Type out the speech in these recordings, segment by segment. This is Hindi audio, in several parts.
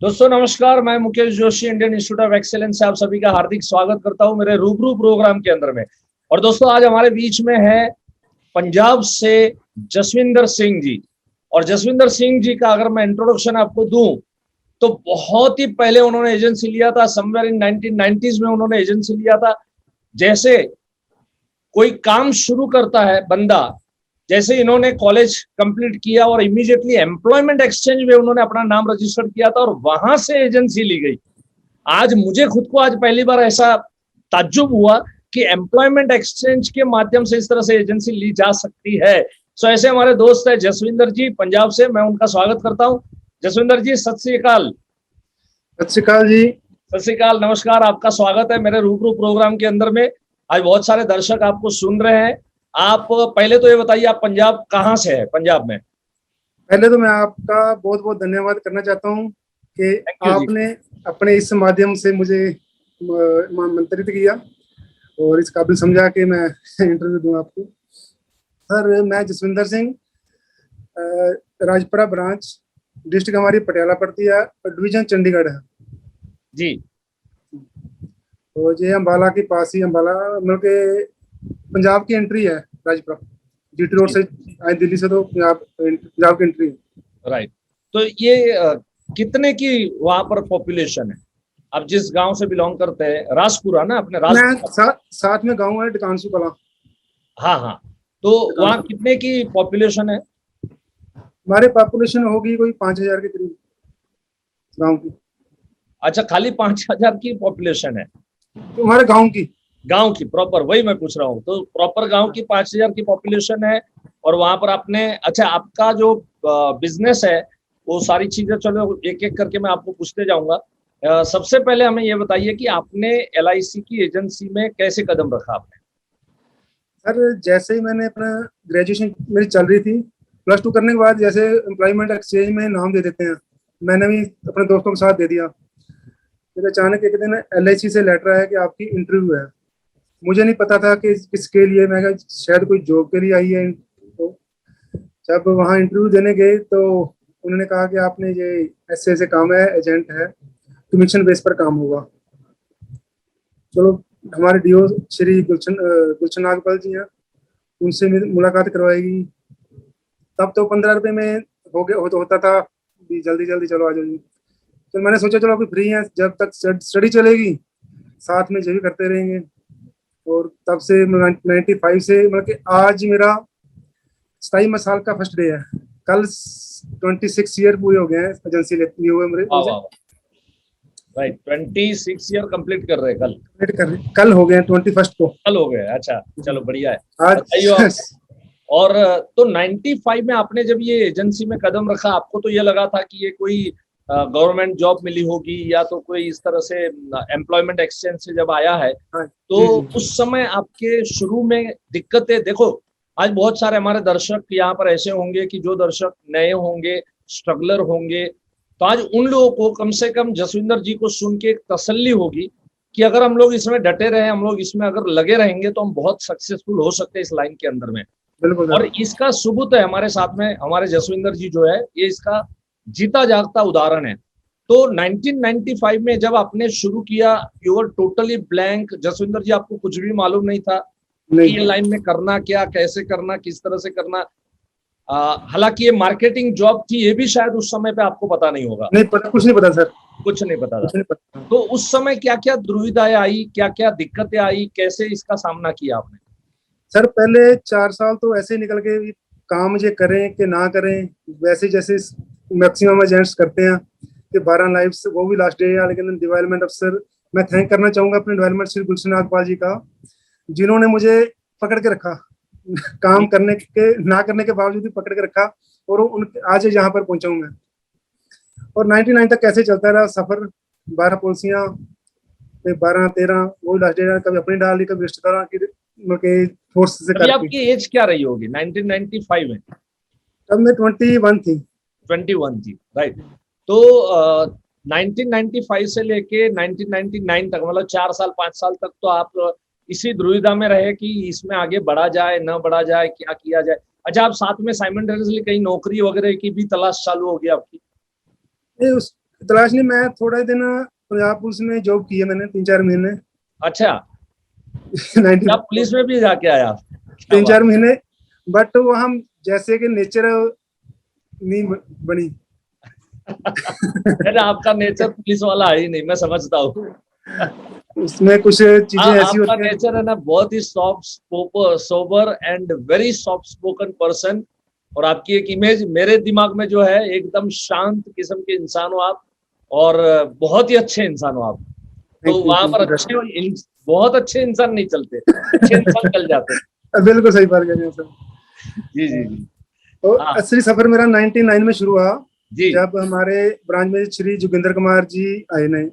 दोस्तों नमस्कार, मैं Mukesh Joshi Indian institute of excellence से आप सभी का हार्दिक स्वागत करता हूं मेरे रूबरू प्रोग्राम के अंदर में। और दोस्तों आज हमारे बीच में है पंजाब से जसविंदर सिंह जी। और जसविंदर सिंह जी का अगर मैं इंट्रोडक्शन आपको दूं तो बहुत ही पहले उन्होंने एजेंसी लिया था, समवेयर इन 1990s में उन्होंने एजेंसी लिया था। जैसे कोई काम शुरू करता है बंदा, जैसे इन्होंने कॉलेज कंप्लीट किया और इमीडिएटली एम्प्लॉयमेंट एक्सचेंज में उन्होंने अपना नाम रजिस्टर किया था और वहां से एजेंसी ली गई। आज मुझे खुद को आज पहली बार ऐसा ताज्जुब हुआ कि एम्प्लॉयमेंट एक्सचेंज के माध्यम से इस तरह से एजेंसी ली जा सकती है। सो ऐसे हमारे दोस्त है जसविंदर जी पंजाब से, मैं उनका स्वागत करता हूं। जसविंदर जी सत श्री अकाल। सत श्री अकाल जी। सत श्री अकाल, नमस्कार, आपका स्वागत है मेरे रूबरू प्रोग्राम के अंदर में। आज बहुत सारे दर्शक आपको सुन रहे हैं। आप पहले तो ये बताइए आप पंजाब कहाँ से है? पंजाब में पहले तो मैं आपका बहुत बहुत धन्यवाद करना चाहता हूँ कि आपने अपने इस माध्यम से मुझे मंत्रित किया और इस काबिल समझा कि मैं इंटरव्यू दूं आपको। सर मैं जसविंदर सिंह, राजपुरा ब्रांच, डिस्ट्रिक्ट हमारी पटियाला पड़ती है और डिवीजन चंडीगढ़ है जी। तो ये अम्बाला के पास ही, अम्बाला मतलब के पंजाब की एंट्री है। राजपुरा जीटी रोड से आए दिल्ली से तो पंजाब की एंट्री है। राइट। तो ये कितने की वहां पर पॉपुलेशन है? आप जिस गांव से बिलोंग करते हैं, राजपुरा ना अपने साथ में गांव है डकांसू कला। हाँ हाँ, तो वहाँ कितने की पॉपुलेशन है? हमारे पॉपुलेशन होगी कोई 5,000 के करीब गांव की। अच्छा, खाली 5,000 की पॉपुलेशन है तो हमारे गांव की प्रॉपर, वही मैं पूछ रहा हूँ। तो प्रॉपर गांव की 5,000 की पॉपुलेशन है और वहां पर आपने, अच्छा आपका जो बिजनेस है वो सारी चीजें, चलो एक एक करके मैं आपको पूछते जाऊंगा। सबसे पहले हमें ये बताइए कि आपने LIC की एजेंसी में कैसे कदम रखा आपने? सर जैसे ही मैंने अपना ग्रेजुएशन मेरी चल रही थी, +2 करने के बाद जैसे एम्प्लॉयमेंट एक्सचेंज में नाम दे देते हैं, मैंने भी अपने दोस्तों के साथ दे दिया। फिर अचानक एक दिन LIC से लेटर आया कि आपकी इंटरव्यू है। मुझे नहीं पता था कि किसके लिए, मैं शायद कोई जॉब के लिए आई है। तो जब वहाँ इंटरव्यू देने गए तो उन्होंने कहा कि आपने ये ऐसे ऐसे काम है, एजेंट है, कमीशन बेस पर काम होगा। चलो हमारे DO श्री गुलशन नागपाल जी हैं, उनसे मुलाकात करवाएगी। तब तो 15 रुपये में होता था, जल्दी जल्दी चलो आ जाओ जी। तो मैंने सोचा चलो अभी फ्री हैं, जब तक स्टडी चलेगी साथ में जो भी करते रहेंगे। और तब से 95 से मतलब कि आज मेरा 27वां साल का फर्स्ट डे है। कल 26 ईयर पूरे हो गए हैं एजेंसी लेते हुए मेरे। राइट, 26 ईयर कंप्लीट कर रहे हैं कल हो गए 21 को। कल हो गए, अच्छा चलो बढ़िया है। आज और तो 95 में आपने जब ये एजेंसी में कदम रखा, आपको तो ये लगा था कि ये कोई गवर्नमेंट जॉब मिली होगी या तो कोई इस तरह से एम्प्लॉयमेंट एक्सचेंज से जब आया है, तो उस समय आपके शुरू में दिक्कतें, देखो आज बहुत सारे हमारे दर्शक यहाँ पर ऐसे होंगे कि जो दर्शक नए होंगे, स्ट्रगलर होंगे, तो आज उन लोगों को कम से कम जसविंदर जी को सुन के एक तसल्ली होगी कि अगर हम लोग इसमें डटे रहे, हम लोग इसमें अगर लगे रहेंगे तो हम बहुत सक्सेसफुल हो सकते हैं इस लाइन के अंदर में। और इसका सबूत है हमारे साथ में, हमारे जसविंदर जी जो है ये इसका जीता जागता उदाहरण है। तो 1995 में जब आपने शुरू किया, you were totally blank Jaswinder ji, आपको कुछ भी मालूम नहीं था कि ये लाइन में करना क्या, कैसे करना, किस तरह से करना। हालांकि ये मार्केटिंग जॉब थी, ये भी शायद उस समय पे आपको पता नहीं होगा। नहीं पता, कुछ नहीं पता सर, कुछ नहीं पता था। तो उस समय क्या क्या दुविधाएं आई, क्या क्या दिक्कतें आई, कैसे इसका सामना किया आपने? सर पहले 4 साल तो ऐसे निकल के, काम ये करें कि ना करें, वैसे जैसे मैक्सिमम एजेंट्स करते हैं कि 12 लाइफ्स, वो भी लास्ट डे है। लेकिन डेवलपमेंट अफसर, मैं थैंक करना चाहूंगा अपने डेवलपमेंट श्री गुलशन नागपाल जी का, जिन्होंने मुझे पकड़ के रखा काम करने के ना करने के बावजूद भी पकड़ के रखा, और उन आज यहाँ पर पहुंचा हूँ मैं। और 99 तक कैसे चलता रहा सफर, 12 पॉलिसियां, 12-13 वो लास्ट डे, कभी अपनी डाली, कभी रिश्तेदारों की फोर्स से करके। आपकी एज क्या रही होगी 1995 में? तब मैं 21 थी। 21 थी, राइट। तो 1995 से लेके 1999 तक, मतलब 4 साल 5 साल तक तो आप इसी दुविधा में रहे कि इसमें आगे बढ़ा जाए न बढ़ा जाए, क्या किया जाए। अच्छा, आप साथ में साइमल्टेनियसली कहीं नौकरी वगैरह की भी तलाश चालू हो गई आपकी? तलाश नहीं, मैं थोड़े दिन पंजाब पुलिस में जॉब की है मैंने 3-4 महीने। अच्छा, 90 आप पुलिस में भी जाके आया? क्या बात 3-4 महीने, बट वो हम जैसे कि नेचर नहीं बनी। है। आपका नेचर पुलिस वाला है ही नहीं, मैं समझता हूँ। उसमें कुछ चीजें हाँ, ऐसी आपका होती हैं। नेचर है ना बहुत ही soft sober and very soft spoken person. और आपकी एक इमेज मेरे दिमाग में जो है, एकदम शांत किस्म के इंसान हो आप, और बहुत ही अच्छे इंसान हो आप। तो थैंक यू, वहां पर थैंक बहुत अच्छे इंसान नहीं चलते, अच्छे इंसान चल जाते हैं। यू। बिल्कुल सही बात कह रहे हैं सर। जी जी जी। तो हाँ असली सफर मेरा 99 में शुरू हुआ, जी। जब हमारे ब्रांच में श्री जोगिंदर कुमार जी आए नए,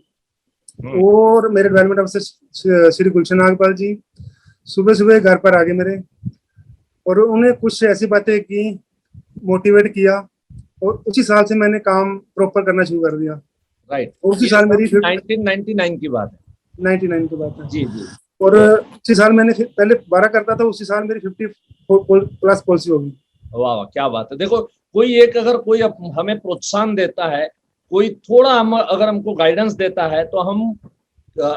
हम्म, और मेरे डेवलपमेंट अफसर श्री गुलशन नागपाल जी सुबह सुबह घर पर आ गए मेरे, और उन्हें कुछ ऐसी बातें की, मोटिवेट किया, और उसी साल से मैंने काम प्रॉपर करना शुरू कर दिया। राइट। और उसी ये साल सब मेरी 1999 की बात है। 99 की बात है। जी जी। और उसी साल मैंने पहले 12 करता था, उसी साल मेरी 50 प्लस पॉलिसी होगी। वाह वाह, क्या बात है। देखो, कोई एक अगर कोई हमें प्रोत्साहन देता है, कोई थोड़ा हम अगर हमको गाइडेंस देता है, तो हम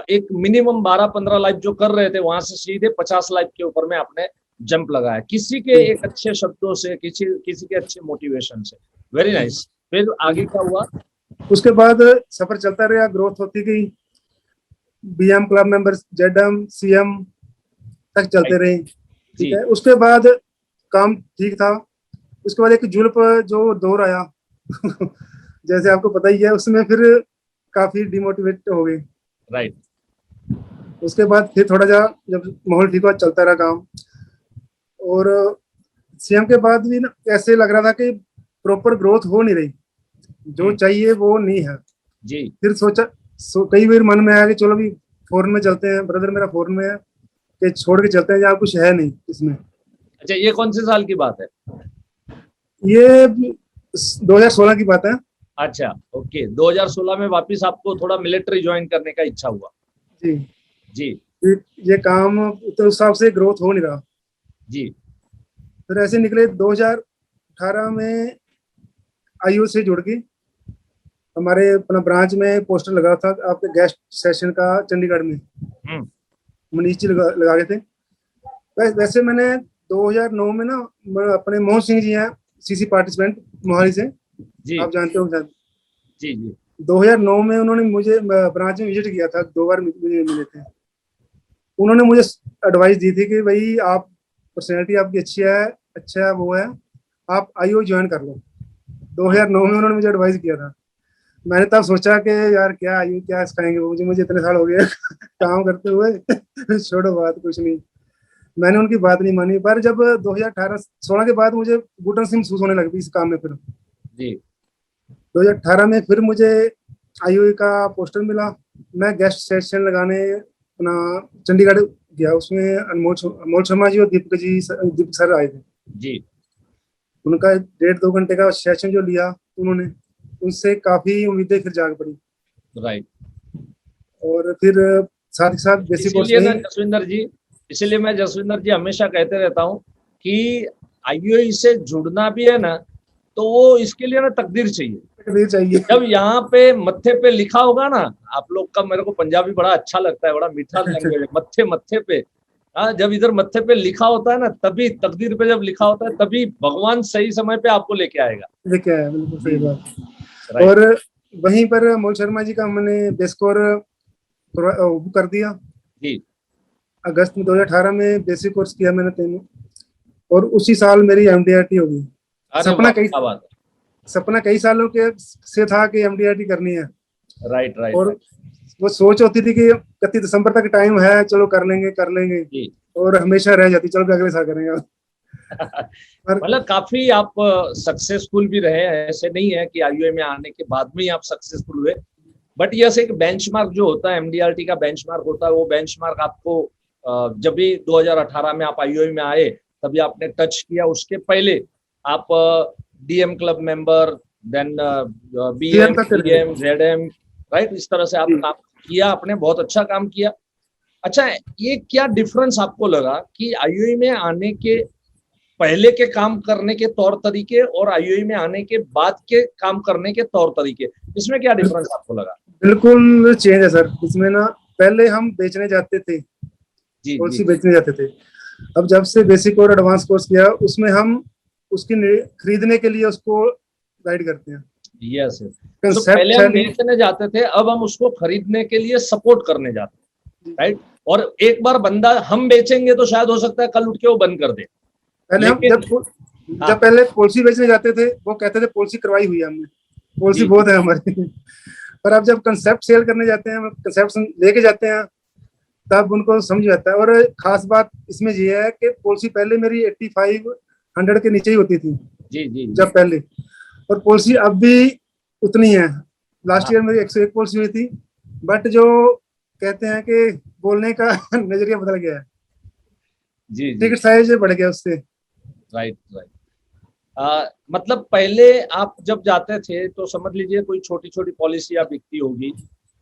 एक मिनिमम 12-15 लाइफ जो कर रहे थे, वहां से सीधे 50 लाइफ के ऊपर में आपने जंप लगाया, किसी के एक अच्छे शब्दों से, किसी किसी के अच्छे मोटिवेशन से। Very nice. फिर आगे क्या हुआ? उसके बाद सफर चलता रहा, ग्रोथ होती गई, बीएम क्लब मेंबर, जेडएम, सीएम तक चलते रहे। ठीक जी है, उसके बाद काम ठीक था। उसके बाद एक जुल्प जो दौर आया जैसे आपको पता ही है, उसमें फिर काफी डिमोटिवेट हो गए। राइट। उसके बाद फिर थोड़ा जा जब माहौल ठीक हुआ, चलता रहा काम। और सीएम के बाद भी ना ऐसे लग रहा था कि प्रॉपर ग्रोथ हो नहीं रही, जो चाहिए वो नहीं है। जी। फिर सोचा, कई बार मन में आया कि चलो भी फॉरेन में चलते हैं, ब्रदर मेरा फॉरेन में है, कि छोड़ के चलते हैं, जहाँ कुछ है नहीं इसमें। अच्छा, ये कौन से साल की बात है? ये 2016 की बात है। अच्छा, ओके। 2016 में वापस आपको थोड़ा मिलिट्री ज्वाइन करने का इच्छा हुआ? जी। जी ये काम तो उस हिसाब से ग्रोथ हो नहीं रहा। जी। फिर ऐसे निकले 2018 में आईओ से जुड़ के, हमारे अपना ब्रांच में पोस्टर लगा था आपके गेस्ट सेशन का चंडीगढ़ में, हम्म। मनीष जी लगा गए थे। वैसे मैंने 2009 में ना, अपने मोहन सिंह जी हैं सीसी पार्टिसिपेंट मोहाली से, जी आप जानते हो शायद। जी जी। 2009 में उन्होंने मुझे ब्रांच में विजिट किया था, 2 बार मुझे मिले थे। उन्होंने मुझे एडवाइस दी थी कि भाई आप, पर्सनैलिटी आपकी अच्छी है, अच्छा वो है, आप आईओ ज्वाइन कर लो। 2009 में उन्होंने मुझे एडवाइस किया था। मैंने तब सोचा कि यार क्या आईओ क्या सिखाएंगे वो मुझे, इतने साल हो गए काम करते हुए छोड़ो बात, कुछ नहीं। मैंने उनकी बात नहीं मानी। पर जब 2018-16 के बाद मुझे घुटन सी महसूस होने लगी इस काम में, फिर जी 2018 में फिर मुझे आईओ का पोस्टर मिला। मैं गेस्ट सेशन लगाने अपना चंडीगढ़ गया, उसमें अनमोल शर्मा जी और दीपक सर आए थे। जी। उनका 1.5-2 घंटे का सेशन जो लिया उन्होंने, उनसे काफी उम्मीदें फिर जाग पड़ी। राइट। और फिर साथ ही साथ बेसिक कोर्स इसीलिए ना में। जसविंदर जी, इसीलिए मैं जसविंदर जी हमेशा कहते रहता हूँ कि आईओई से जुड़ना भी है ना, तो वो इसके लिए ना तकदीर चाहिए। चाहिए। जब यहाँ पे मत्थे पे लिखा होगा ना, आप लोग का मेरे को पंजाबी बड़ा अच्छा लगता है, बड़ा मीठा लैंग्वेज है, मत्थे मत्थे पे। हाँ, जब इधर मत्थे पे लिखा होता है ना, तभी तकदीर पे जब लिखा होता है, तभी भगवान सही समय पे आपको लेके आएगा। लेके आया, बिल्कुल जी सही जी। बात। राइट। और वहीं पर अमोल शर्मा जी का हमने बेस्कोर कर दिया। जी। अगस्त में 2018 में बेसिक कोर्स किया मैंने 3, और उसी साल मेरी एमडीआरटी हो गई। अरे सपना वाह, कई क्या बात सपना कई सालों के से था कि एमडीआरटी करनी है। है। राइट राइट और राइट। वो सोच होती थी कि 31 दिसंबर तक टाइम है, चलो कर लेंगे कर लेंगे, जी। और हमेशा रह जाती, चलो अगले साल करेंगे। पर मतलब काफी आप सक्सेसफुल भी रहे हैं, ऐसे नहीं है कि आईयूए में आने के बाद में ही आप सक्सेसफुल हुए। बट यस, एक बेंचमार्क जो होता है, एमडीआरटी का बेंचमार्क होता है, वो बेंचमार्क आपको जब भी 2018 में आप आईयूए में आए तभी आपने टच किया। उसके पहले आप DM club member, then BM, CM तक रहे। डीएम, जेडएम, राइट, इस तरह से आप काम किया, आपने बहुत अच्छा काम किया। अच्छा, ये क्या डिफरेंस आपको लगा कि आईयूए में आने के पहले के काम करने के तौर तरीके और आईयूआई में आने के बाद के काम करने के तौर तरीके, इसमें क्या डिफरेंस आपको लगा? बिल्कुल चेंज है सर इसमें ना। पहले हम बेचने जाते थे, जी पॉलिसी जी बेचने जाते थे। अब जब से बेसिक और एडवांस कोर्स किया उसमें हम उसकी खरीदने के लिए उसको गाइड करते हैं। यस। तो पहले कंसेप्ट हम सेलिंग। बेचने जाते थे, अब हम उसको खरीदने के लिए सपोर्ट करने जाते हैं, राइट। और एक बार बंदा हम बेचेंगे तो शायद हो सकता है कल उठ के वो बंद कर दे, पहले हम लेकिन हाँ, जब पहले पॉलिसी बेचने जाते थे वो कहते थे पॉलिसी करवाई हुई है हमने, पॉलिसी जी बहुत है हमारी। पर अब जब कंसेप्ट सेल करने जाते हैं, कंसेप्ट लेके जाते हैं, तब उनको समझ आता है। और खास बात इसमें ये है कि पॉलिसी पहले मेरी 8500 के नीचे ही होती थी जी जी जब पहले, और पॉलिसी अब भी उतनी है। लास्ट हाँ, ईयर मेरी 101 पॉलिसी हुई थी। बट जो कहते हैं कि बोलने का नजरिया बदल गया है, जी जी, टिकट साइज बढ़ गया उससे। Right right. मतलब पहले आप जब जाते थे तो समझ लीजिए कोई छोटी छोटी पॉलिसियां बिकती होगी,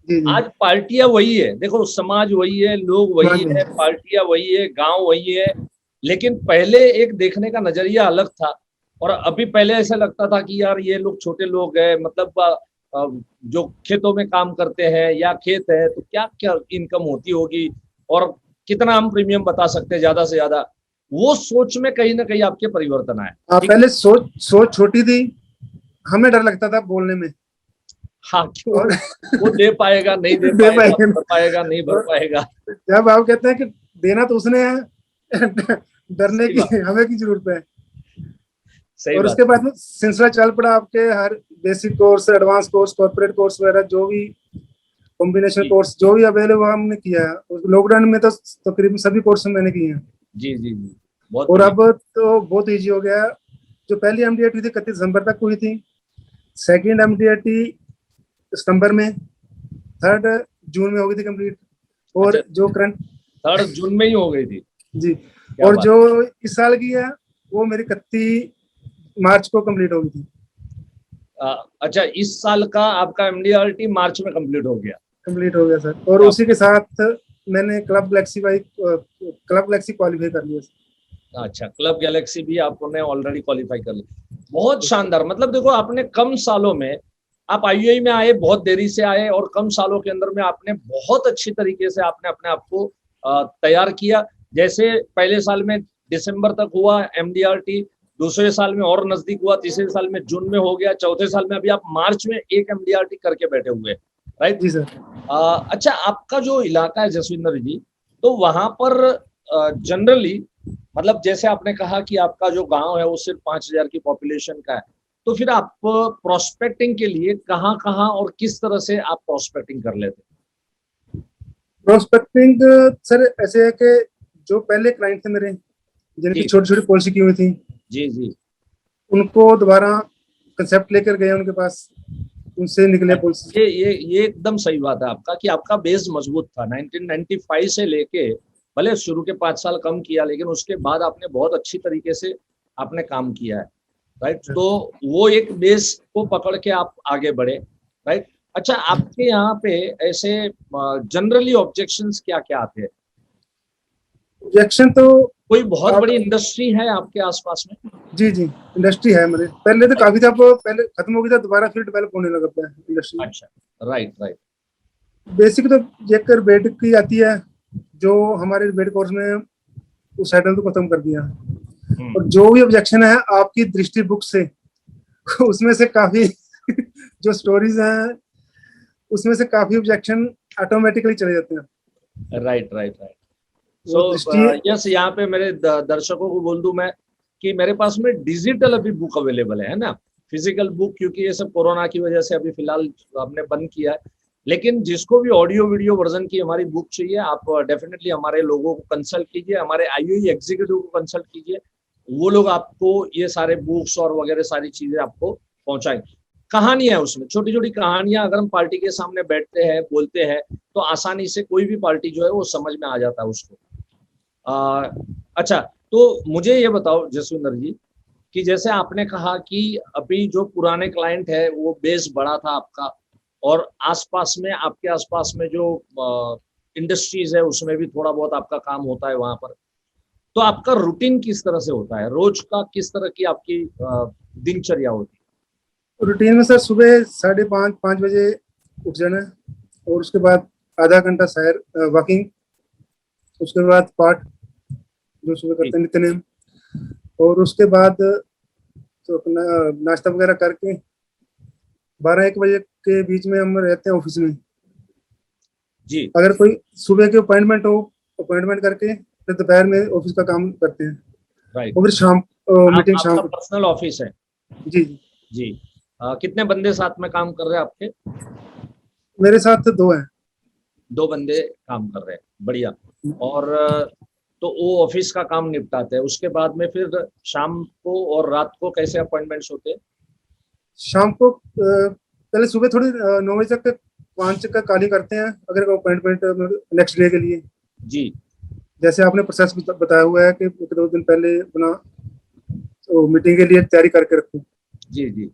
जी जी। आज पार्टियां वही है, देखो समाज वही है, लोग हाँ वही जी। है, पार्टियां वही है, गांव वही है, लेकिन पहले एक देखने का नजरिया अलग था। और अभी पहले ऐसा लगता था कि यार ये लोग छोटे लोग हैं, मतलब जो खेतों में काम करते हैं या खेत है तो क्या क्या इनकम होती होगी और कितना हम प्रीमियम बता सकते हैं ज्यादा से ज्यादा। वो सोच में कहीं ना कहीं आपके परिवर्तन आए, ठीक है। पहले सोच सोच छोटी थी, हमें डर लगता था बोलने में। हाँ, क्यों? और वो दे पाएगा नहीं दे दे पाएगा, पाएंगे। भर पाएगा नहीं भर और पाएगा। जब आप कहते हैं कि देना तो उसने है, डरने सही की बात, हमें की जरूरत है। सही और बात। उसके बाद में सिलसिला चल पड़ा आपके हर basic course, advance course, corporate course वगैरह, जो भी कॉम्बिनेशन जी कोर्स जो भी अवेलेबल हमने किया है। लॉकडाउन में तो तकरीबन सभी कोर्स मैंने किए हैं। जी जी जी, बहुत और बढ़िया। अब तो बहुत इजी हो गया। जो पहली एमडीआईटी थी 31 दिसंबर तक हुई थी, सेकंड एमडीआईटी सितंबर में, थर्ड जून में हो गई थी कंप्लीट। अच्छा, और जो करंट, 3 जून में ही हो गई थी? जी, क्या और बात। जो इस साल की है वो मेरी 31 मार्च को कंप्लीट हो गई थी। अच्छा, इस साल का आपका एमडीआरटी मार्च में कंप्लीट हो गया? कंप्लीट हो गया सर। और क्या उसी के साथ मैंने क्लब गैलेक्सी क्वालिफाई कर लिया सर। अच्छा, क्लब गैलेक्सी भी आपने ऑलरेडी क्वालिफाई कर ली। बहुत शानदार। मतलब देखो, आपने कम सालों में, आप आईयूआई में आए, बहुत देरी से आए, और कम सालों के अंदर में आपने बहुत अच्छी तरीके से आपने अपने आप को तैयार किया। जैसे पहले साल में दिसंबर तक हुआ एमडीआरटी, दूसरे साल में और नजदीक हुआ, तीसरे साल में जून में हो गया, चौथे साल में अभी आप मार्च में एक एमडीआरटी करके बैठे हुए, राइट। जी सर। अच्छा, आपका जो इलाका है जसविंदर जी, तो वहां पर जनरली, मतलब जैसे आपने कहा कि आपका जो गांव है वो सिर्फ 5,000 की पॉपुलेशन का है, तो फिर आप प्रोस्पेक्टिंग के लिए कहाँ कहाँ और किस तरह से आप प्रोस्पेक्टिंग कर लेते? प्रोस्पेक्टिंग सर ऐसे है कि जो पहले क्लाइंट थे मेरे, जिनकी जी छोटी छोटी पॉलिसी की हुई थी, जी जी। उनको दोबारा कंसेप्ट लेकर गए उनके पास, उनसे निकले पॉलिसी। ये एकदम सही बात है आपका कि आपका बेस मजबूत था 1995 से लेके। भले शुरू के 5 साल कम किया, लेकिन उसके बाद आपने बहुत अच्छी तरीके से आपने काम किया है, राइट। तो वो एक बेस को पकड़ के आप आगे बढ़े, राइट। अच्छा, आपके यहाँ पे ऐसे जनरली ऑब्जेक्शंस क्या क्या आते हैं? रिएक्शन तो कोई बहुत आप, बड़ी इंडस्ट्री है आपके आसपास में? जी जी, इंडस्ट्री है मेरे। पहले तो काफी था, अब पहले खत्म हो गया था, दोबारा फिर डेवलप होने लगा है इंडस्ट्री। अच्छा, राइट राइट। बेसिक तो जेकर बेड की आती है, जो हमारे बेड कोर्स में उस साइड तो खत्म कर दिया। और जो भी ऑब्जेक्शन है आपकी दृष्टि बुक से, उसमें से काफी जो स्टोरीज हैं उसमें से काफी ऑब्जेक्शन ऑटोमेटिकली चले जाते हैं। Right right right. वो सो दृष्टि। यस, यहाँ पे मेरे दर्शकों को बोल दूं मैं कि मेरे पास में डिजिटल अभी बुक अवेलेबल है ना। फिजिकल बुक क्योंकि ये सब कोरोना की वजह से अभी फिलहाल हमने बंद किया है, लेकिन जिसको भी ऑडियो वीडियो वर्जन की हमारी बुक चाहिए, आप डेफिनेटली हमारे लोगों को कंसल्ट कीजिए, हमारे आईयूआई एग्जीक्यूटिव को कंसल्ट कीजिए। वो लोग आपको ये सारे बुक्स और वगैरह सारी चीजें आपको पहुंचाएंगे। कहानियां है उसमें, छोटी छोटी कहानियां, अगर हम पार्टी के सामने बैठते हैं बोलते हैं तो आसानी से कोई भी पार्टी जो है वो समझ में आ जाता है उसको। अच्छा, तो मुझे ये बताओ जसविंदर जी कि जैसे आपने कहा कि अभी जो पुराने क्लाइंट है वो बेस बड़ा था आपका, और आसपास में, आपके आसपास में जो इंडस्ट्रीज है उसमें भी थोड़ा बहुत आपका काम होता है वहां पर, तो आपका रूटीन किस तरह से होता है, रोज का किस तरह की आपकी दिनचर्या होती रूटीन में सर सुबह 5:30 5 बजे उठ जाना है, और उसके बाद आधा घंटा सैर वॉकिंग, उसके बाद पाठ जो सुबह है? करते हैं नित्य, और उसके बाद तो अपना नाश्ता वगैरह करके 12 1 बजे के बीच में हम रहते हैं ऑफिस में। जी। अगर कोई सुबह की अपॉइंटमेंट हो, अपॉइंटमेंट करके फिर दोपहर में ऑफिस का काम करते हैं, राइट। और फिर शाम मीटिंग शाम आपका को। पर्सनल ऑफिस है? जी जी। कितने बंदे साथ में काम कर रहे हैं आपके? मेरे साथ 2 हैं। 2 बंदे काम कर रहे हैं, बढ़िया। और तो वो ऑफिस का काम निपटाते हैं, उसके बाद में फिर शाम को और रात को कैसे अपॉइंटमेंट्स होते हैं? शाम को पहले सुबह थोड़ी 9 बजे तक 5 का काली करते हैं, अगर अपॉइंटमेंट नेक्स्ट डे के लिए। जी जैसे आपने प्रोसेस बताया हुआ है कि 1 2 दिन पहले अपना तो मीटिंग के लिए तैयारी करके रखो। जी जी।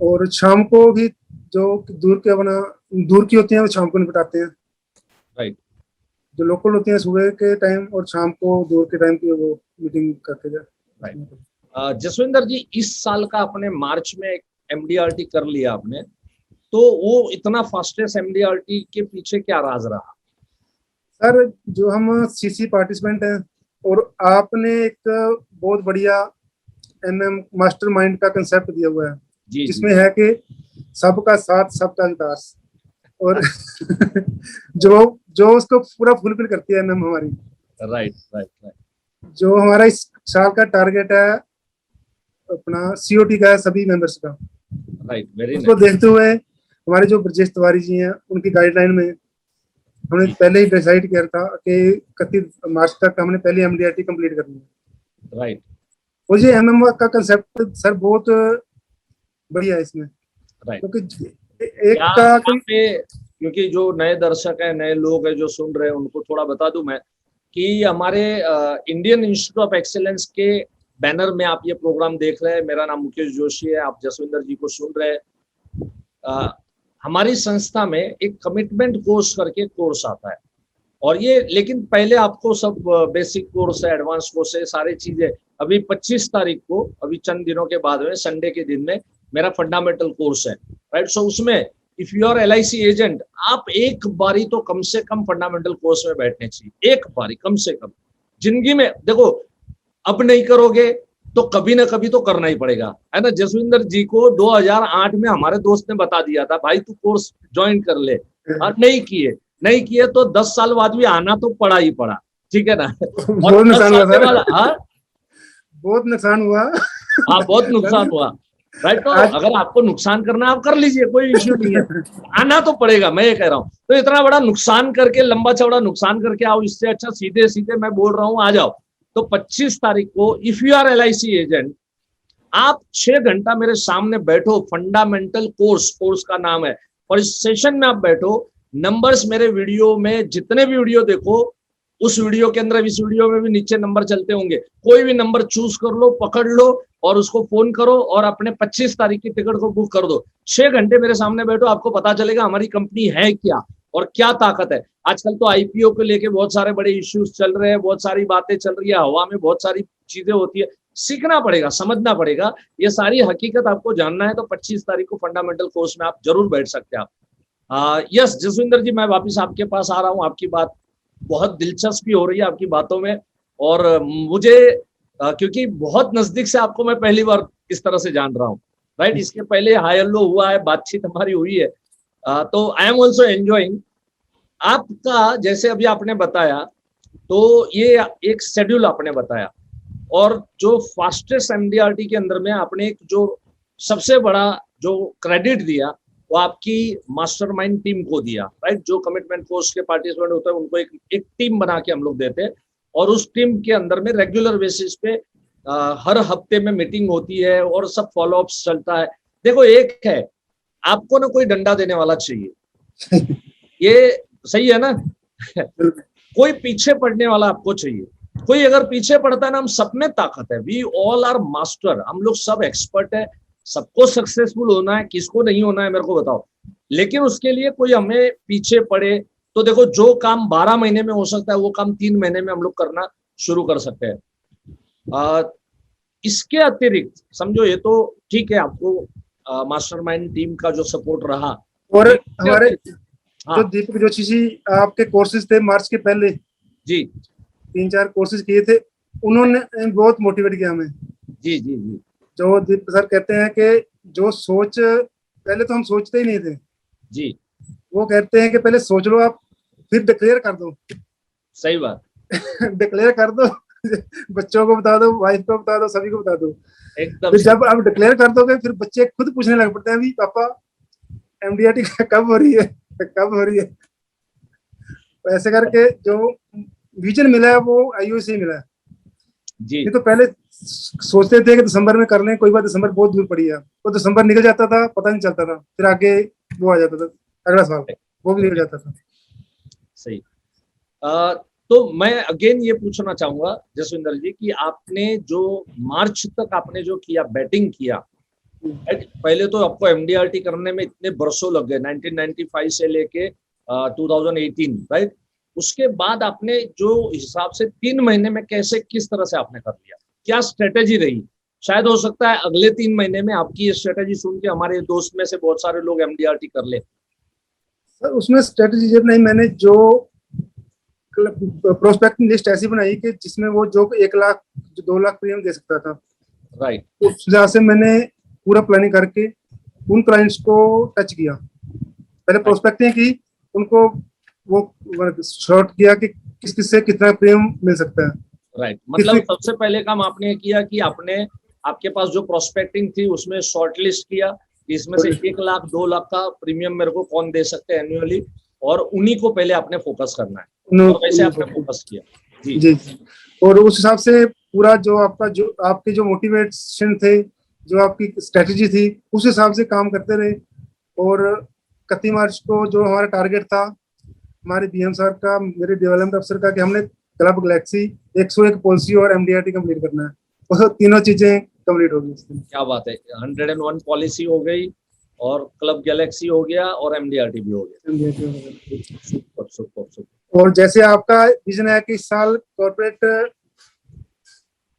और शाम को भी जो दूर की होती हैं वो शाम को निपटाते हैं। राइट। जो लोकल होती हैं सुबह के टाइम, और शाम को दूर के टाइम की वो मीटिंग करते हैं। राइट। जसविंदर जी, इस साल का आपने मार्च में एक एमडीआरटी कर लिया आपने, तो वो इतना फास्टेस्ट एमडीआरटी के पीछे क्या राज रहा? सर जो हम सीसी पार्टिसिपेंट हैं, और आपने एक बहुत बढ़िया मास्टर माइंड का कंसेप्ट दिया हुआ है, जी जिसमें जी। है कि सबका साथ सबका विकास, और जो जो उसको पूरा फुलफिल करती है एमएम हमारी। Right right right. जो हमारा इस साल का टारगेट है अपना सीओटी का है, सभी मेंबर्स का। राइट, वेरी उसको नाइस। देखते हुए हमारे जो ब्रजेश तिवारी जी हैं, उनकी गाइडलाइन में हमने पहले ही डिसाइड किया था कि 31 मार्च तक हमने पहले एमडीआरटी कंप्लीट करनी है। राइट मुझे एमएम का कंसेप्ट सर बहुत बढ़िया है इसमें, राइट। क्योंकि एक यहाँ का यहाँ पे, क्योंकि जो नए दर्शक हैं, नए लोग हैं जो सुन रहे हैं, उनको थोड़ा बता दूं मैं कि हमारे इंडियन इंस्टीट्यूट ऑफ एक्सीलेंस के बैनर में आप ये प्रोग्राम देख रहे हैं। मेरा नाम मुकेश जोशी है, आप जसविंदर जी को सुन रहे हैं। हमारी संस्था में एक कमिटमेंट कोर्स करके कोर्स आता है, और ये लेकिन पहले आपको सब बेसिक कोर्स है, एडवांस कोर्स है, सारी चीजें। अभी 25 तारीख को, अभी चंद दिनों के बाद में, संडे के दिन में मेरा फंडामेंटल कोर्स है, राइट। सो उसमें if you are LIC agent, आप एक बारी तो कम से कम फंडामेंटल कोर्स में बैठने चाहिए, एक बारी कम से कम जिंदगी में। देखो, अब नहीं करोगे तो कभी ना कभी तो करना ही पड़ेगा, है ना। जसविंदर जी को 2008 में हमारे दोस्त ने बता दिया था, भाई तू कोर्स ज्वाइन कर ले, और नहीं किए तो 10 साल बाद भी आना तो पड़ा ही पड़ा, ठीक है ना। और बहुत 10 नुकसान साल हुआ के सर, बाद, हाँ बहुत नुकसान हुआ। हाँ, बहुत नुकसान हुआ, राइट। तो आज अगर आपको नुकसान करना है, आप कर लीजिए, कोई इश्यू नहीं है, आना तो पड़ेगा, मैं ये कह रहा हूँ। तो इतना बड़ा नुकसान करके, लंबा चौड़ा नुकसान करके आओ, इससे अच्छा सीधे सीधे मैं बोल रहा हूँ आ जाओ। तो 25 तारीख को if you are LIC agent, आप 6 घंटा मेरे सामने बैठो, फंडामेंटल कोर्स का नाम है, और इस सेशन में आप बैठो। नंबर्स मेरे वीडियो में, जितने भी वीडियो देखो, उस वीडियो के अंदर, इस वीडियो में भी नीचे नंबर चलते होंगे, कोई भी नंबर चूज कर लो, पकड़ लो, और उसको फोन करो, और अपने 25 तारीख की टिकट को बुक कर दो। 6 घंटे मेरे सामने बैठो, आपको पता चलेगा हमारी कंपनी है क्या और क्या ताकत है। आजकल तो आईपीओ को लेके बहुत सारे बड़े इश्यूज चल रहे हैं, बहुत सारी बातें चल रही है हवा में, बहुत सारी चीजें होती है, सीखना पड़ेगा, समझना पड़ेगा, ये सारी हकीकत आपको जानना है। तो 25 तारीख को फंडामेंटल कोर्स में आप जरूर बैठ सकते हैं आप। यस जसविंदर जी, मैं वापस आपके पास आ रहा हूँ। आपकी बात बहुत दिलचस्पी हो रही है आपकी बातों में, और मुझे क्योंकि बहुत नजदीक से आपको मैं पहली बार इस तरह से जान रहा हूँ, राइट। इसके पहले हाई हेलो हुआ है, बातचीत हमारी हुई है, तो आई एम ऑल्सो एंजॉइंग आपका। जैसे अभी आपने बताया, तो ये एक शेड्यूल आपने बताया, और जो फास्टेस्ट एमडीआरटी के अंदर में आपने एक जो सबसे बड़ा जो क्रेडिट दिया, वो आपकी मास्टरमाइंड टीम को दिया, राइट। जो कमिटमेंट कोर्स के पार्टिसिपेंट होते हैं, उनको एक टीम बना के हम लोग देते हैं, और उस टीम के अंदर में रेगुलर बेसिस पे हर हफ्ते में मीटिंग होती है, और सब फॉलोअप्स चलता है। देखो, एक है, आपको ना कोई डंडा देने वाला चाहिए, ये सही है ना। कोई पीछे पड़ने वाला आपको चाहिए। कोई अगर पीछे पड़ता है ना, हम सब में ताकत है, वी ऑल आर मास्टर, हम लोग सब एक्सपर्ट है। सबको सक्सेसफुल होना है, किसको नहीं होना है मेरे को बताओ। लेकिन उसके लिए कोई हमें पीछे पड़े, तो देखो, जो काम 12 महीने में हो सकता है वो काम 3 महीने में हम लोग करना शुरू कर सकते हैं। इसके अतिरिक्त समझो ये तो ठीक है, आपको मास्टरमाइंड टीम का जो सपोर्ट रहा, और इसके हमारे अतिरिक्त- जो हाँ दीपक जोशी जी आपके कोर्सेज थे मार्च के पहले जी 3-4 कोर्सेज किए थे, उन्होंने बहुत मोटिवेट किया हमें। जी जी जी जो दीपक सर कहते हैं कि जो सोच पहले तो हम सोचते ही नहीं थे, जी, वो कहते हैं कि पहले सोच लो आप, फिर डिक्लेयर कर दो। सही बात, डिक्लेयर कर दो, बच्चों को बता दो, वाइफ को बता दो, सभी को बता दो। एकदम फिर सही। जब आप डिक्लेयर कर दोगे फिर बच्चे खुद पूछने लग पड़ते हैं, अभी पापा एमडीआरटी कब हो रही है, कब हो रही है। तो ऐसे करके जो विजन मिला है वो आईओ से ही मिला है। जी ये तो पहले सोचते थे कि दिसंबर में कर लें, कोई बात, दिसंबर बहुत दूर पड़ी है, वो दिसंबर निकल जाता था पता नहीं चलता था, फिर आगे वो आ जाता था अगला साल, वो भी निकल जाता था। सही। तो मैं अगेन ये पूछना चाहूंगा जसविंदर जी कि आपने जो मार्च तक आपने जो किया, बैटिंग किया, पहले तो आपको एमडीआरटी करने में इतने बरसों लग गए, 1995 से लेके 2018, राइट? उसके बाद आपने जो हिसाब से 3 महीने में कैसे, किस तरह से आपने कर लिया, क्या स्ट्रेटेजी रही? शायद हो सकता है अगले 3 महीने में आपकी ये स्ट्रेटेजी सुन के हमारे दोस्त में से बहुत सारे लोग एमडीआरटी कर ले। सर उसमें स्ट्रेटेजी जब नहीं, मैंने जो प्रोस्पेक्टिंग लिस्ट ऐसी बनाई कि जिसमें वो जो 1 लाख जो 2 लाख प्रीमियम दे सकता था, राइट, उस वजह से मैंने पूरा प्लानिंग करके उन क्लाइंट्स को टच किया। पहले प्रोस्पेक्टिंग की, उनको वो शॉर्ट किया कि किस किस से कितना प्रीमियम मिल सकता है। राइट। मतलब सबसे पहले काम आपने किया कि आपने, आपके पास जो प्रोस्पेक्टिंग थी उसमें शॉर्ट लिस्ट किया कि इसमें से 1 लाख 2 लाख का प्रीमियम मेरे को कौन दे सकते हैं एनुअली, और उन्हीं को पहले आपने फोकस करना है, और वैसे आपने फोकस किया। जी जी जी। और उस हिसाब से पूरा जो आपका जो आपके जो मोटिवेशन थे, जो आपकी स्ट्रेटजी थी, उस हिसाब से काम करते रहे। और 31 मार्च को जो हमारा टारगेट था हमारे बीएम सर का, मेरे डेवलपमेंट अफसर का, कि हमने क्लब गैलेक्सी 101 पॉलिसी और एमडीआरटी कंप्लीट करना है, वो तीनों चीजें कंप्लीट होगी। क्या बात है, 101 पॉलिसी हो गई और क्लब गैलेक्सी हो गया और एमडीआरटी भी हो गया। Super super super. और जैसे आपका विजन है कि इस साल कॉर्पोरेट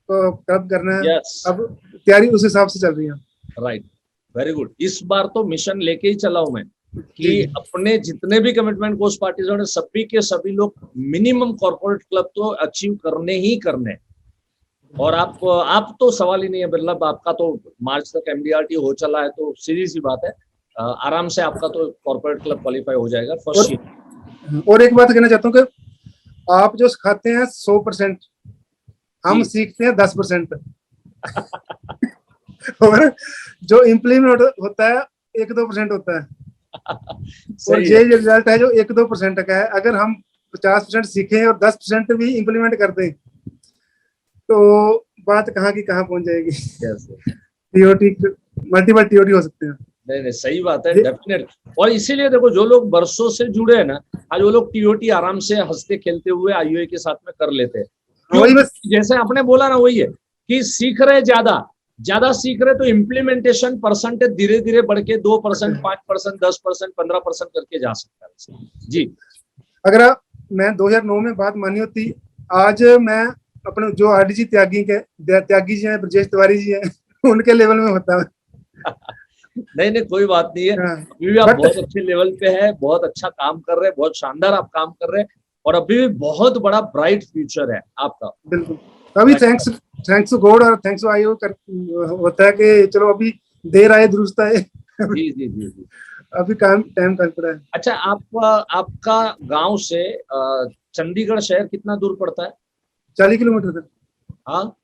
को क्लब करना है, यस, अब तैयारी उस हिसाब से चल रही है। Right, very good. इस बार तो मिशन लेके ही चला हूं मैं कि अपने जितने भी कमिटमेंट कोस्ट पार्टीजों ने, सभी के सभी लोग मिनिमम कॉर्पोरेट क्लब तो अचीव करने ही करने। और आप तो सवाल ही नहीं है, मतलब आपका तो मार्च तक एमडीआरटी हो चला है, तो सीधी सी बात है, आराम से आपका तो कॉर्पोरेट क्लब क्वालिफाई हो जाएगा फर्स्ट। और एक बात कहना चाहता हूँ कि आप जो सिखाते हैं 100%, हम सीखते हैं 10%। और जो इम्प्लीमेंट होता है 1-2% होता है। और ये रिजल्ट है जो 1-2% का है। अगर हम 50% सीखें और 10% भी इम्प्लीमेंट कर दें तो बात कहाँ की कहाँ पहुंच जाएगी। टीओटी, मल्टीपल टीओटी हो सकते हैं। नहीं नहीं, सही बात है, डेफिनेट। और इसीलिए देखो, जो लोग बरसों से जुड़े हैं ना, आज वो लोग टीओटी आराम से हंसते खेलते हुए आईओए के साथ में कर लेते हैं। वही बस, जैसे आपने बोला ना, वही है कि सीख रहे, ज्यादा सीख रहे तो इम्प्लीमेंटेशन परसेंटेज धीरे धीरे बढ़ के 2%, 5%, 10%, 15% करके जा सकता है। जी, अगर मैं 2009 में बात मानी होती, आज मैं अपने जो आरडीजी त्यागी जी हैं, ब्रजेश तिवारी जी हैं, उनके लेवल में होता है। नहीं नहीं, कोई बात नहीं है, अभी भी आप बहुत अच्छे लेवल पे है, बहुत अच्छा काम कर रहे हैं, बहुत शानदार आप काम कर रहे हैं, और अभी भी बहुत बड़ा ब्राइट फ्यूचर है आपका। बिल्कुल। अभी थैंक्स टू गॉड और थैंक्स टू आईओ होता है कि चलो अभी देर आए दुरुस्त आए। जी जी जी जी। अभी काम टाइम कर पड़ा है। अच्छा, आपका गांव से चंडीगढ़ शहर कितना दूर पड़ता है? 40 किलोमीटर। हाँ,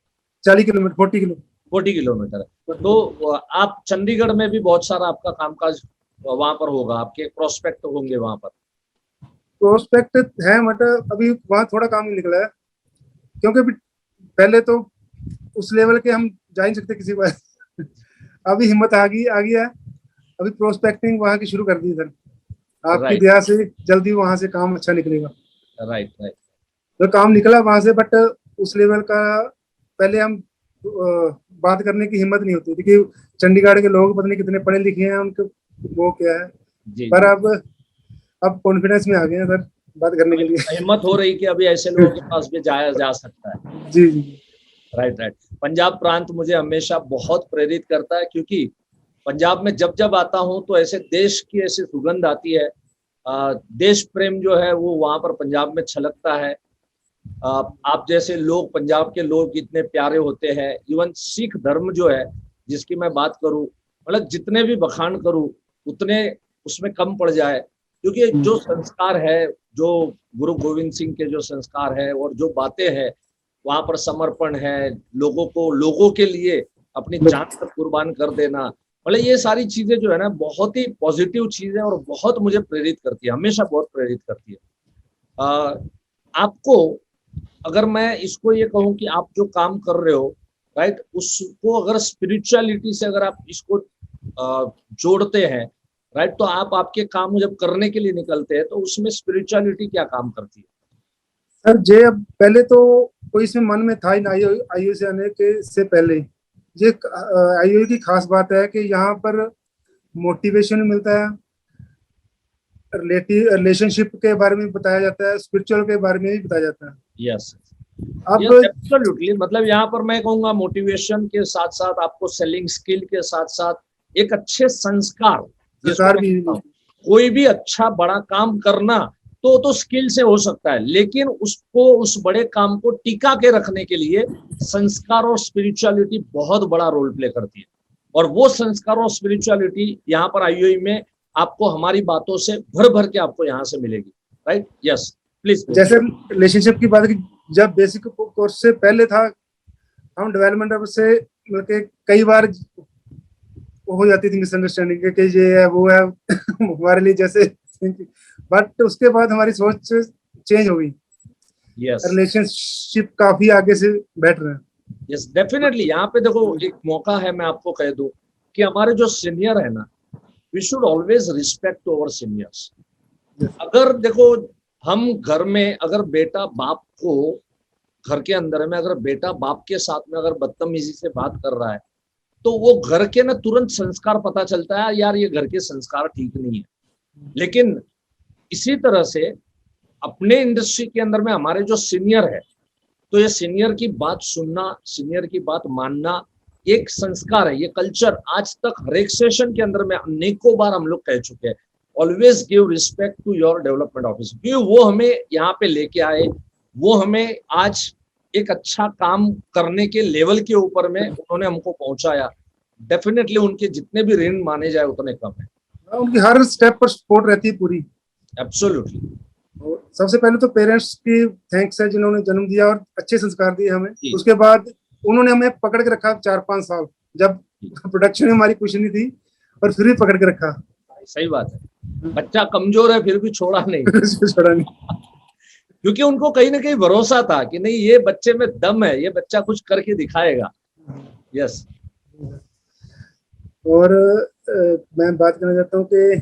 40 किलोमीटर, 40 किलोमीटर है। तो आप चंडीगढ़ में भी बहुत सारा आपका कामकाज वहां पर होगा, आपके प्रोस्पेक्ट होंगे वहां पर? प्रोस्पेक्ट है, मतलब अभी वहाँ थोड़ा काम नहीं निकला है, क्योंकि अभी पहले तो उस लेवल के हम जा नहीं सकते किसी बार। अभी हिम्मत आ गई है। अभी प्रोस्पेक्टिंग वहाँ की शुरू कर दी सर, आपकी दया से जल्दी वहाँ से काम अच्छा निकलेगा। Right right. तो काम निकला वहाँ से, बट उस लेवल का पहले हम बात करने की हिम्मत नहीं होती थी कि चंडीगढ़ के लोग पता नहीं कितने पढ़े लिखे हैं, उनके वो क्या है। पर अब कॉन्फिडेंस में आ गए हैं सर। बात करने के लिए। हिम्मत हो रही कि अभी ऐसे लोगों के पास भी जाया जा सकता है। जी जी राइट राइट। पंजाब प्रांत मुझे हमेशा बहुत प्रेरित करता है, क्योंकि पंजाब में जब जब आता हूँ तो ऐसे देश की ऐसी सुगंध आती है। देश प्रेम जो है वो वहां पर पंजाब में छलकता है। आप जैसे लोग, पंजाब के लोग इतने प्यारे होते हैं। इवन सिख धर्म जो है, जिसकी मैं बात करूं, मतलब जितने भी बखान करूं उतने उसमें कम पड़ जाए, क्योंकि जो संस्कार है, जो गुरु गोविंद सिंह के जो संस्कार है और जो बातें हैं वहां पर, समर्पण है, लोगों को, लोगों के लिए अपनी जान तक कुर्बान कर देना, मतलब ये सारी चीजें जो है ना बहुत ही पॉजिटिव चीज है और बहुत मुझे प्रेरित करती है, हमेशा बहुत प्रेरित करती है। आपको, अगर मैं इसको ये कहूँ कि आप जो काम कर रहे हो, राइट, उसको अगर स्पिरिचुअलिटी से अगर आप इसको जोड़ते हैं, राइट, तो आप आपके काम जब करने के लिए निकलते हैं तो उसमें स्पिरिचुअलिटी क्या काम करती है? सर, जे अब पहले तो कोई इसमें मन में था ही ना, आईओ से आने के से पहले ये आईओ की खास बात है कि यहाँ पर मोटिवेशन मिलता है, रिलेशनशिप के बारे में बताया जाता है, स्पिरिचुअल के बारे में भी बताया जाता है। यस, अब एब्सोल्युटली, मतलब यहाँ पर मैं कहूँगा मोटिवेशन के साथ साथ आपको सेलिंग स्किल के साथ साथ एक अच्छे संस्कार भी, कोई भी अच्छा बड़ा काम करना तो स्किल से हो सकता है, लेकिन उसको, उस बड़े काम को टिका के रखने के लिए संस्कार और स्पिरिचुअलिटी बहुत बड़ा रोल प्ले करती है। और वो संस्कार और स्पिरिचुअलिटी यहाँ पर आईओई में आपको हमारी बातों से भर भर के आपको यहाँ से मिलेगी। Right, yes please. जैसे रिलेशनशिप की बात की, जब बेसिक कोर्स से पहले था, हम डेवलपमेंट से मतलब कई बार हो जाती थी मिसअंडरस्टैंडिंग कि ये है वो है हमारे लिए जैसे, बट उसके बाद हमारी सोच चेंज हो गई। रिलेशनशिप काफी आगे से बेटर है। Yes, definitely. यहाँ पे देखो एक मौका है, मैं आपको कह दूं कि हमारे जो सीनियर है ना, we should always respect our seniors. अगर देखो हम घर में, अगर बेटा बाप को, घर के अंदर में अगर बेटा बाप के साथ में अगर बदतमीजी से बात कर रहा है, तो वो घर के ना तुरंत संस्कार पता चलता है, यार ये घर के संस्कार ठीक नहीं है। लेकिन इसी तरह से अपने इंडस्ट्री के अंदर में हमारे जो सीनियर है, तो ये सीनियर की बात सुनना, सीनियर की बात मानना एक संस्कार है, ये कल्चर आज तक हर एक सेशन के अंदर में अनेकों बार हम लोग कह चुके हैं। Always give respect to your development officer, क्योंकि वो हमें यहाँ पे लेके आए, वो हमें आज एक अच्छा काम करने के लेवल के ऊपर में उन्होंने हमको पहुंचाया। डेफिनेटली उनके जितने भी ऋण माने जाए उतने कम है। उनकी हर स्टेप पर सपोर्ट रहती है पूरी। एब्सोल्युटली। सबसे पहले तो पेरेंट्स की थैंक्स है जिन्होंने जन्म दिया और अच्छे संस्कार दिए हमें। उसके बाद उन्होंने हमें पकड़ के रखा 4-5 साल, जब प्रोडक्शन में हमारी कुछ नहीं थी, और फिर भी पकड़ के रखा। सही बात है, बच्चा कमजोर है फिर भी छोड़ा नहीं छोड़ा नहीं क्योंकि उनको कहीं ना कहीं भरोसा था कि नहीं, ये बच्चे में दम है, ये बच्चा कुछ करके दिखाएगा। यस। और मैं बात करना चाहता हूँ कि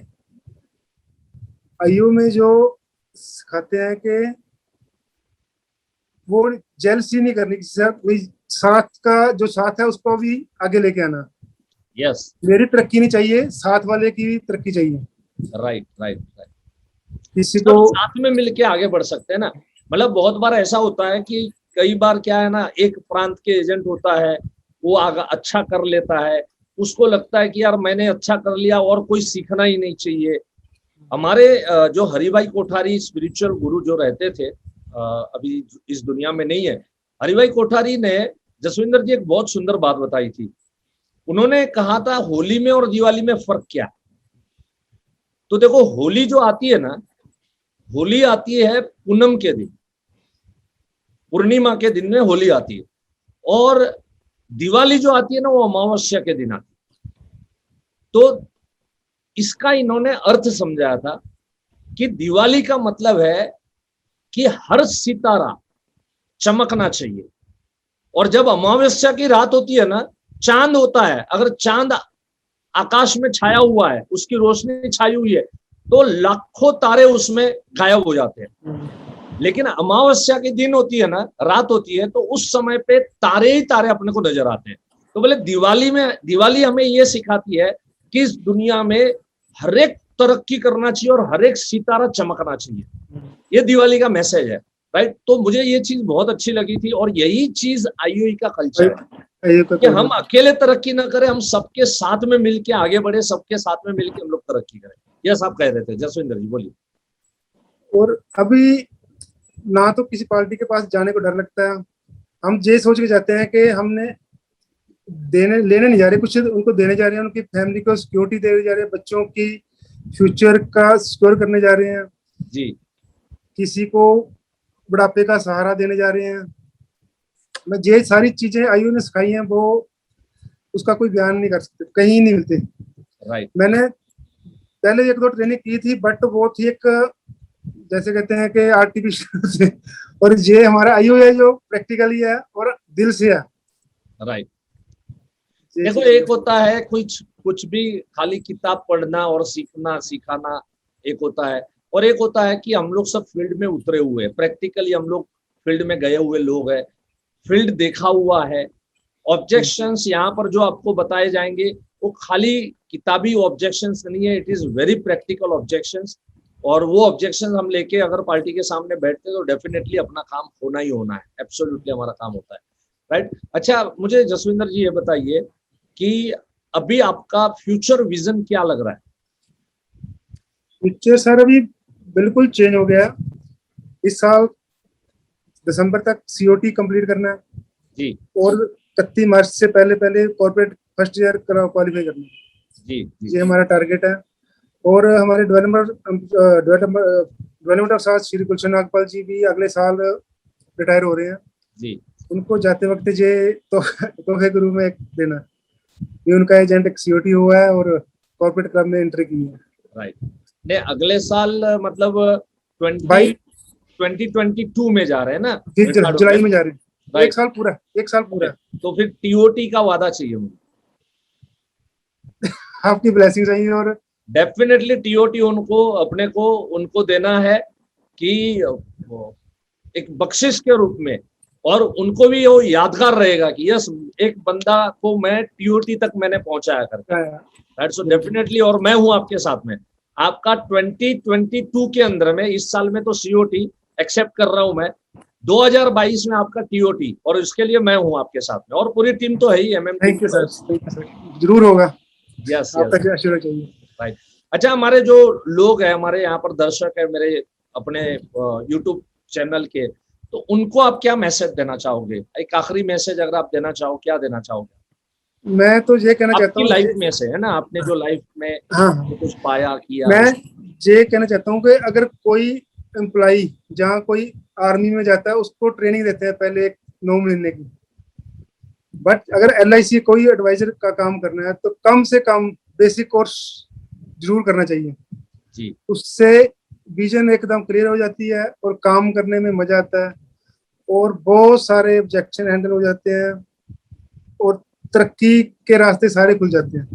आईओ में जो सिखाते हैं कि वो जेलसी नहीं करनी, कोई साथ का जो साथ है उसको भी आगे लेके आना। यस, मेरी तरक्की नहीं चाहिए, साथ वाले की भी तरक्की चाहिए। Right right right. किसी को साथ में मिलके आगे बढ़ सकते हैं ना। मतलब बहुत बार ऐसा होता है कि कई बार क्या है ना, एक प्रांत के एजेंट होता है, वो आगे अच्छा कर लेता है, उसको लगता है कि यार मैंने अच्छा कर लिया और कोई सीखना ही नहीं चाहिए। हमारे जो हरिभाई कोठारी स्पिरिचुअल गुरु जो रहते थे, अभी इस दुनिया में नहीं है, हरिभाई कोठारी ने, जसविंदर जी, एक बहुत सुंदर बात बताई थी। उन्होंने कहा था होली में और दिवाली में फर्क क्या। तो देखो होली जो आती है ना, होली आती है पूनम के दिन, पूर्णिमा के दिन में होली आती है, और दिवाली जो आती है ना वो अमावस्या के दिन आती है। तो इसका इन्होंने अर्थ समझाया था कि दिवाली का मतलब है कि हर सितारा चमकना चाहिए, और जब अमावस्या की रात होती है ना, चांद होता है, अगर चांद आकाश में छाया हुआ है, उसकी रोशनी छाई हुई है, तो लाखों तारे उसमें गायब हो जाते हैं। लेकिन अमावस्या के दिन होती है ना, रात होती है, तो उस समय पे तारे ही तारे अपने को नजर आते हैं। तो बोले दिवाली हमें ये सिखाती है कि इस दुनिया में हर एक तरक्की करना चाहिए और हर एक सितारा चमकना चाहिए। ये दिवाली का मैसेज है, राइट। तो मुझे ये चीज बहुत अच्छी लगी थी और यही चीज आईओई का कल्चर है कि हम अकेले तरक्की ना करें, हम सबके साथ में मिलके आगे बढ़े, सबके साथ में मिलके हम लोग तरक्की करें। यस, आप कह रहे थे जसविंदर जी, बोलिए। और अभी ना तो किसी पार्टी के पास जाने को डर लगता है, हम ये सोच के जाते हैं कि हमने देने लेने नहीं जा रहे, कुछ उनको देने जा रहे हैं, उनकी फैमिली को सिक्योरिटी देने जा रहे हैं, बच्चों की फ्यूचर का सिक्योर करने जा रहे हैं जी। किसी को बुढ़ापे का सहारा देने जा रहे हैं। मैं ये सारी चीजें आईओ ने सिखाई हैं, वो उसका कोई बयान नहीं कर सकते, कहीं नहीं मिलते। राइट। मैंने पहले 1-2 ट्रेनिंग की थी, बट वो थी एक, जैसे कहते हैं कि आर्टिफिशियल और ये हमारा आईओ है जो प्रैक्टिकली है और दिल से है। राइट। देखो, एक होता है कुछ भी खाली किताब पढ़ना और सीखना सिखाना, एक होता है, और एक होता है कि हम लोग सब फील्ड में उतरे हुए हैं, प्रैक्टिकली हम लोग फील्ड में गए हुए लोग हैं, फील्ड देखा हुआ है। ऑब्जेक्शंस यहाँ पर जो आपको बताए जाएंगे वो खाली किताबी ऑब्जेक्शंस नहीं है, it is very practical objections. और वो ऑब्जेक्शन हम लेके अगर पार्टी के सामने बैठते हैं तो डेफिनेटली अपना काम होना ही होना है, एब्सोल्युटली हमारा काम होता है, राइट। अच्छा, मुझे जसविंदर जी ये बताइए कि अभी आपका फ्यूचर विजन क्या लग रहा है? फ्यूचर सर अभी बिल्कुल चेंज हो गया। इस साल दिसंबर तक सीओटी कंप्लीट करना है जी। और 31 मार्च से पहले पहले कॉर्पोरेट फर्स्ट ईयर क्वालिफाई करना है। जी, जी। ये हमारा टारगेट है। और हमारे डेवलपमेंट ऑफ साथ श्री गुलशन नागपाल जी भी अगले साल रिटायर हो रहे हैं जी। उनको जाते वक्त ये तोहफे के रूप में एक देना, ये उनका एजेंट एक सीओटी हुआ है और कॉर्पोरेट क्लब में एंट्री की है। राइट। ने अगले साल मतलब 2022 में जा रहे हैं ना? जुलाई में जा रहे हैं। Right. एक साल पूरा। तो फिर टीओटी का वादा चाहिए मुझे, आपकी ब्लेसिंग चाहिए। और डेफिनेटली टीओटी उनको देना है कि एक बख्शिश के रूप में, और उनको भी वो यादगार रहेगा कि यस, एक बंदा को मैं टीओटी तक मैंने पहुंचाया करके, राइट। सो डेफिनेटली, और मैं हूं आपके साथ में। आपका 2022 के अंदर में, इस साल में तो सीओटी एक्सेप्ट कर रहा हूं मैं, 2022 में आपका टीओटी, और इसके लिए मैं हूं आपके साथ में, और पूरी टीम तो है ही एमएम। थैंक यू सर, जरूर होगा। यस, आपका आशीर्वाद चाहिए। राइट। अच्छा, हमारे जो लोग हैं, हमारे यहाँ पर दर्शक है मेरे अपने यूट्यूब चैनल के, तो उनको आप क्या मैसेज देना चाहोगे? एक आखिरी मैसेज अगर आप देना चाहो, क्या देना चाहोगे? मैं तो ये कहना चाहता हूँ, लाइफ में से है ना, आपने जो लाइफ में कुछ पाया किया, मैं ये कहना चाहता हूँ कि अगर कोई एम्प्लॉई जहाँ कोई आर्मी में जाता है उसको ट्रेनिंग देते हैं पहले 9 महीने की, बट अगर एलआईसी कोई एडवाइजर का काम करना है तो कम से कम बेसिक कोर्स जरूर करना चाहिए जी। उससे विजन एकदम क्लियर हो जाती है और काम करने में मजा आता है और बहुत सारे ऑब्जेक्शन हैंडल हो जाते हैं और तरक्की के रास्ते सारे खुल जाते हैं।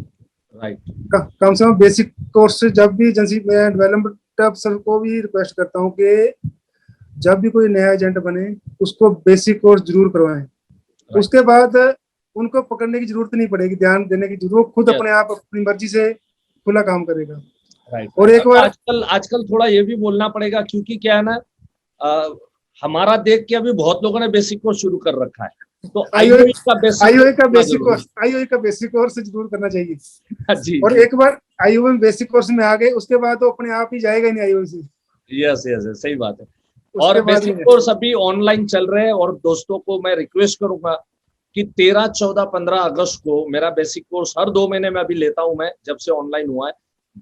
राइट। कम से कम बेसिक कोर्स। जब भी एजेंसी में डेवलपमेंट अफसर को भी रिक्वेस्ट करता हूँ कि जब भी कोई नया एजेंट बने उसको बेसिक कोर्स जरूर करवाएं। उसके बाद उनको पकड़ने की जरूरत नहीं पड़ेगी, ध्यान देने की जरूरत, वो खुद अपने आप अपनी मर्जी से खुला काम करेगा। राइट। और एक बार आजकल थोड़ा ये भी बोलना पड़ेगा, क्योंकि क्या है ना, हमारा देख के अभी बहुत लोगों ने बेसिक कोर्स शुरू कर रखा है, तो आईओई का बेसिक कोर्स जरूर करना चाहिए। जी। और एक बार आईओई में बेसिक कोर्स में आ गए उसके बाद तो अपने आप ही जाएगा नहीं आईओई से। यस, सही बात है। और बेसिक कोर्स अभी ऑनलाइन चल रहे हैं, और दोस्तों को मैं रिक्वेस्ट करूंगा कि 13, 14, 15 अगस्त को मेरा बेसिक कोर्स हर 2 महीने में अभी लेता हूं मैं, जब से ऑनलाइन हुआ है,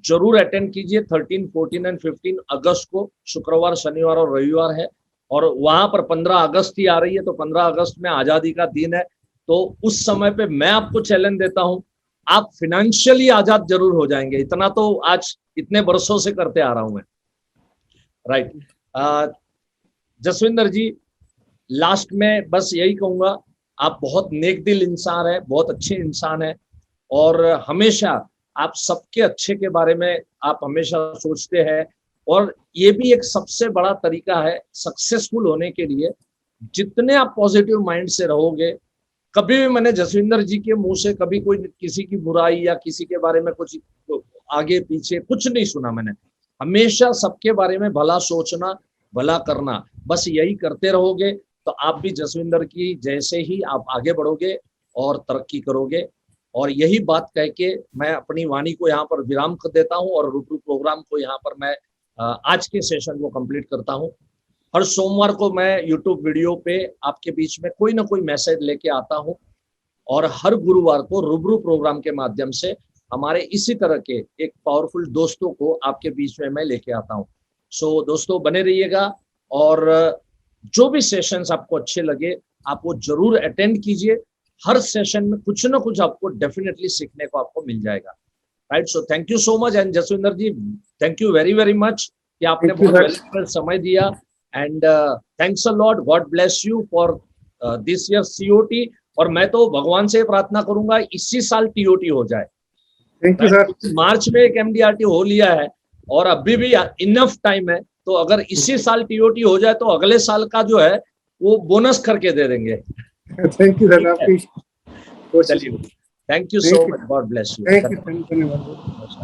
जरूर अटेंड कीजिए। 13, 14 एंड 15 अगस्त को, शुक्रवार, शनिवार और रविवार है, और वहां पर 15 अगस्त ही आ रही है, तो 15 अगस्त में आजादी का दिन है, तो उस समय पे मैं आपको चैलेंज देता हूं, आप फिनेंशियली आजाद जरूर हो जाएंगे। इतना तो आज इतने वर्षों से करते आ रहा हूं मैं, राइट। जसविंदर जी, लास्ट में बस यही कहूंगा, आप बहुत नेक दिल इंसान है, बहुत अच्छे इंसान है, और हमेशा आप सबके अच्छे के बारे में आप हमेशा सोचते हैं, और ये भी एक सबसे बड़ा तरीका है सक्सेसफुल होने के लिए। जितने आप पॉजिटिव माइंड से रहोगे, कभी भी मैंने जसविंदर जी के मुंह से कभी कोई किसी की बुराई या किसी के बारे में कुछ आगे पीछे कुछ नहीं सुना मैंने। हमेशा सबके बारे में भला सोचना, भला करना, बस यही करते रहोगे तो आप भी जसविंदर की जैसे ही आप आगे बढ़ोगे और तरक्की करोगे। और यही बात कह के मैं अपनी वाणी को यहाँ पर विराम कर देता हूँ और रूबरू प्रोग्राम को यहाँ पर मैं आज के सेशन को कंप्लीट करता हूँ। हर सोमवार को मैं यूट्यूब वीडियो पे आपके बीच में कोई ना कोई मैसेज लेके आता हूँ और हर गुरुवार को रूबरू प्रोग्राम के माध्यम से हमारे इसी तरह के एक पावरफुल दोस्तों को आपके बीच में मैं लेके आता हूँ। सो दोस्तों बने रहिएगा और जो भी सेशंस आपको अच्छे लगे आप वो जरूर अटेंड कीजिए। हर सेशन में कुछ ना कुछ आपको डेफिनेटली सीखने को आपको मिल जाएगा। Right, so thank you so much and Jaswinder ji thank you very very much कि आपने बहुत वैल्यूएबल समय दिया and thanks a lot, God bless you for this year COT। और मैं तो भगवान से प्रार्थना करूंगा इसी साल TOT हो जाए। Thank you sir. मार्च में एक MDRT हो लिया है और अभी भी इनफ टाइम है, तो अगर इसी साल TOT हो जाए तो अगले साल का जो है वो बोनस करके दे देंगे। थैंक यू सर आपकी। चलिए, thank you so much, God bless you. Thank you, धन्यवाद।